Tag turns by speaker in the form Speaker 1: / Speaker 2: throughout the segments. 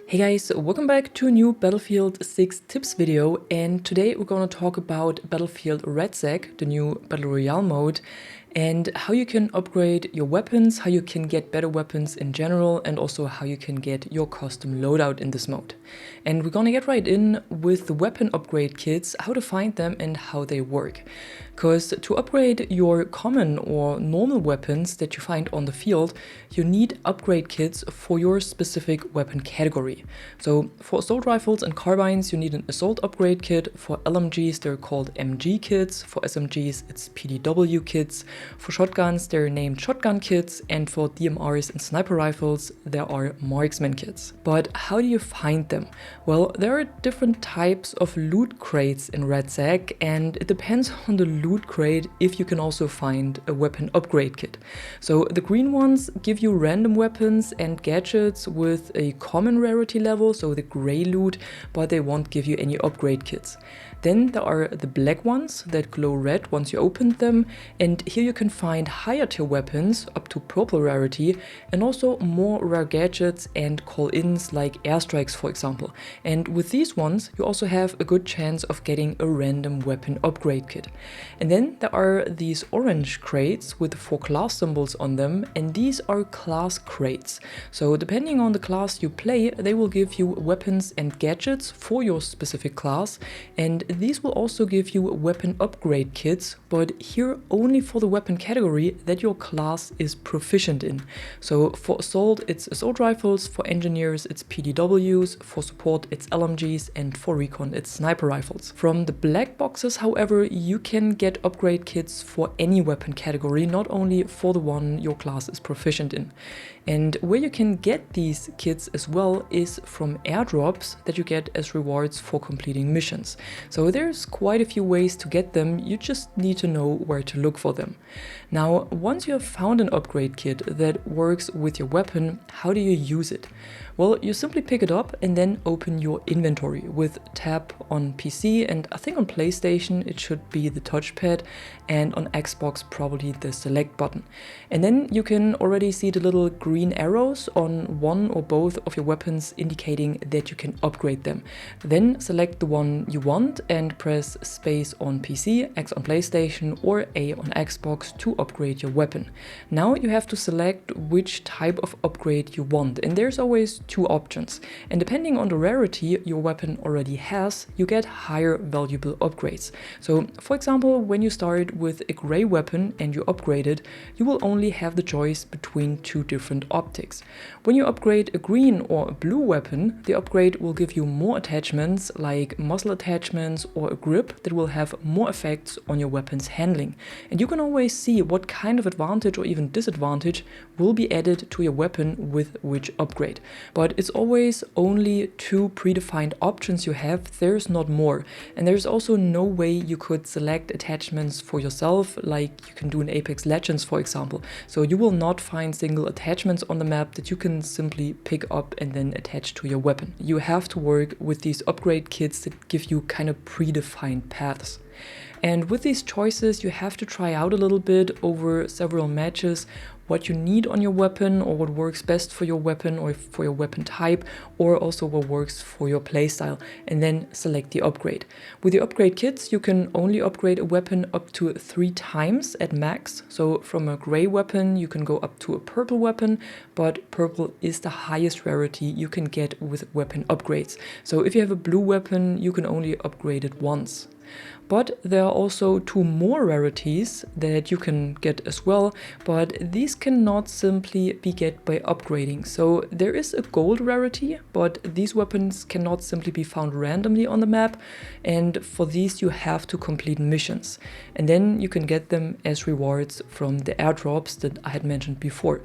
Speaker 1: Hey guys, welcome back to a new Battlefield 6 tips video, and today we're gonna talk about Battlefield RedSec, the new Battle Royale mode, and how you can upgrade your weapons, how you can get better weapons in general, and also how you can get your custom loadout in this mode. And we're gonna get right in with the weapon upgrade kits, how to find them and how they work. Because to upgrade your common or normal weapons that you find on the field, you need upgrade kits for your specific weapon category. So for assault rifles and carbines, you need an assault upgrade kit. For LMGs, they're called MG kits. For SMGs, it's PDW kits. For shotguns, they're named shotgun kits. And for DMRs and sniper rifles, there are marksman kits. But how do you find them? Well, there are different types of loot crates in RedSec, and it depends on the loot crate if you can also find a weapon upgrade kit. So the green ones give you random weapons and gadgets with a common rarity level, so the gray loot, but they won't give you any upgrade kits. Then there are the black ones that glow red once you open them, and here you can find higher tier weapons up to purple rarity, and also more rare gadgets and call-ins like airstrikes, for example. And with these ones you also have a good chance of getting a random weapon upgrade kit. And then there are these orange crates with the 4 class symbols on them, and these are class crates. So depending on the class you play, they will give you weapons and gadgets for your specific class, and these will also give you weapon upgrade kits, but here only for the weapon category that your class is proficient in. So for assault it's assault rifles, for engineers it's PDWs, for support it's LMGs, and for recon it's sniper rifles. From the black boxes, however, you can get upgrade kits for any weapon category, not only for the one your class is proficient in. And where you can get these kits as well is from airdrops that you get as rewards for completing missions. So there's quite a few ways to get them, you just need to know where to look for them. Now, once you have found an upgrade kit that works with your weapon, how do you use it? Well, you simply pick it up and then open your inventory with tab on PC, and I think on PlayStation it should be the touchpad, and on Xbox probably the select button. And then you can already see the little green arrows on one or both of your weapons indicating that you can upgrade them. Then select the one you want and press space on PC, X on PlayStation, or A on Xbox to upgrade your weapon. Now you have to select which type of upgrade you want, and there's always 2 options, and depending on the rarity your weapon already has, you get higher valuable upgrades. So for example, when you start with a gray weapon and you upgrade it, you will only have the choice between 2 different optics. When you upgrade a green or a blue weapon, the upgrade will give you more attachments like muzzle attachments or a grip that will have more effects on your weapon's handling, and you can always see what kind of advantage or even disadvantage will be added to your weapon with which upgrade. But it's always only 2 predefined options you have, there's not more. And there's also no way you could select attachments for yourself like you can do in Apex Legends, for example. So you will not find single attachments on the map that you can simply pick up and then attach to your weapon. You have to work with these upgrade kits that give you kind of predefined paths. And with these choices, you have to try out a little bit over several matches what you need on your weapon, or what works best for your weapon or for your weapon type, or also what works for your playstyle, and then select the upgrade. With the upgrade kits, you can only upgrade a weapon up to 3 times at max. So from a gray weapon, you can go up to a purple weapon, but purple is the highest rarity you can get with weapon upgrades. So if you have a blue weapon, you can only upgrade it once. But there are also 2 more rarities that you can get as well, but these cannot simply be get by upgrading. So there is a gold rarity, but these weapons cannot simply be found randomly on the map, and for these you have to complete missions. And then you can get them as rewards from the airdrops that I had mentioned before.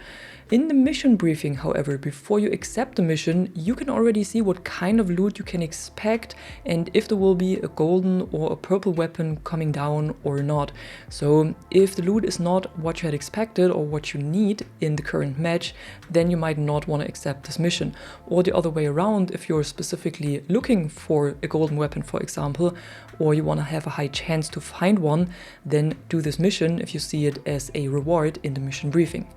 Speaker 1: In the mission briefing, however, before you accept the mission, you can already see what kind of loot you can expect and if there will be a golden or a purple weapon coming down or not. So if the loot is not what you had expected or what you need in the current match, then you might not want to accept this mission. Or the other way around, if you're specifically looking for a golden weapon, for example, or you want to have a high chance to find one, then do this mission if you see it as a reward in the mission briefing.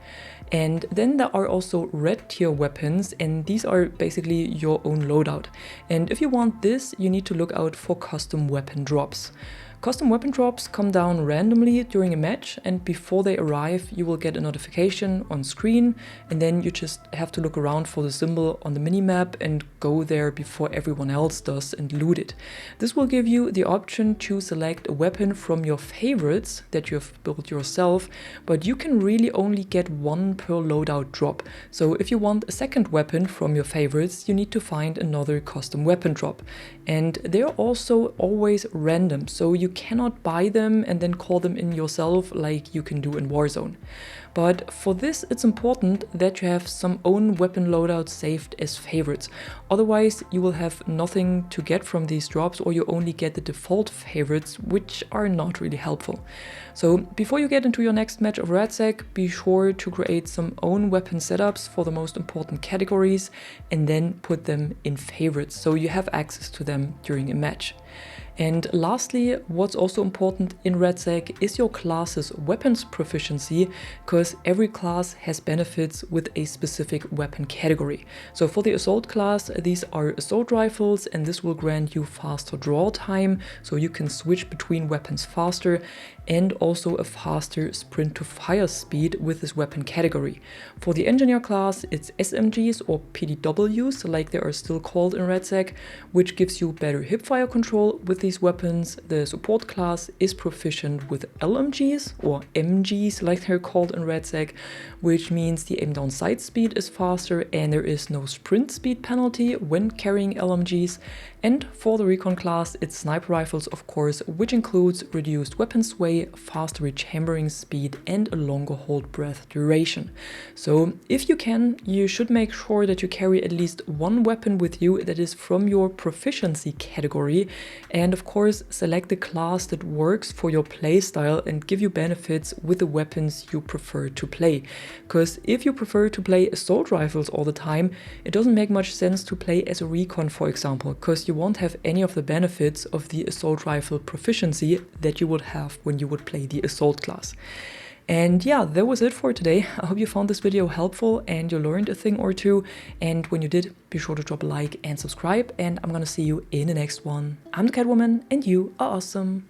Speaker 1: And then there are also red tier weapons, and these are basically your own loadout. And if you want this, you need to look out for custom weapon drops. Custom weapon drops come down randomly during a match, and before they arrive you will get a notification on screen, and then you just have to look around for the symbol on the minimap and go there before everyone else does and loot it. This will give you the option to select a weapon from your favorites that you have built yourself, but you can really only get one per loadout drop. So if you want a second weapon from your favorites, you need to find another custom weapon drop. And they're also always random, so you cannot buy them and then call them in yourself like you can do in Warzone. But for this, it's important that you have some own weapon loadouts saved as favorites. Otherwise, you will have nothing to get from these drops, or you only get the default favorites, which are not really helpful. So before you get into your next match of RedSec, be sure to create some own weapon setups for the most important categories and then put them in favorites so you have access to them during a match. And lastly, what's also important in RedSec is your class's weapons proficiency, because every class has benefits with a specific weapon category. So for the assault class, these are assault rifles, and this will grant you faster draw time, so you can switch between weapons faster, and also a faster sprint to fire speed with this weapon category. For the engineer class, it's SMGs or PDWs, like they are still called in RedSec, which gives you better hipfire control with these weapons. The support class is proficient with LMGs or MGs, like they're called in RedSec, which means the aim down sight speed is faster and there is no sprint speed penalty when carrying LMGs. And for the recon class, it's sniper rifles, of course, which includes reduced weapon sway, faster rechambering speed, and a longer hold breath duration. So if you can, you should make sure that you carry at least one weapon with you that is from your proficiency category, and of course select the class that works for your playstyle and give you benefits with the weapons you prefer to play. Because if you prefer to play assault rifles all the time, it doesn't make much sense to play as a recon, for example, because you won't have any of the benefits of the assault rifle proficiency that you would have when you would play the assault class. And yeah, that was it for today. I hope you found this video helpful and you learned a thing or two. And when you did, be sure to drop a like and subscribe. And I'm gonna see you in the next one. I'm the Catwoman and you are awesome.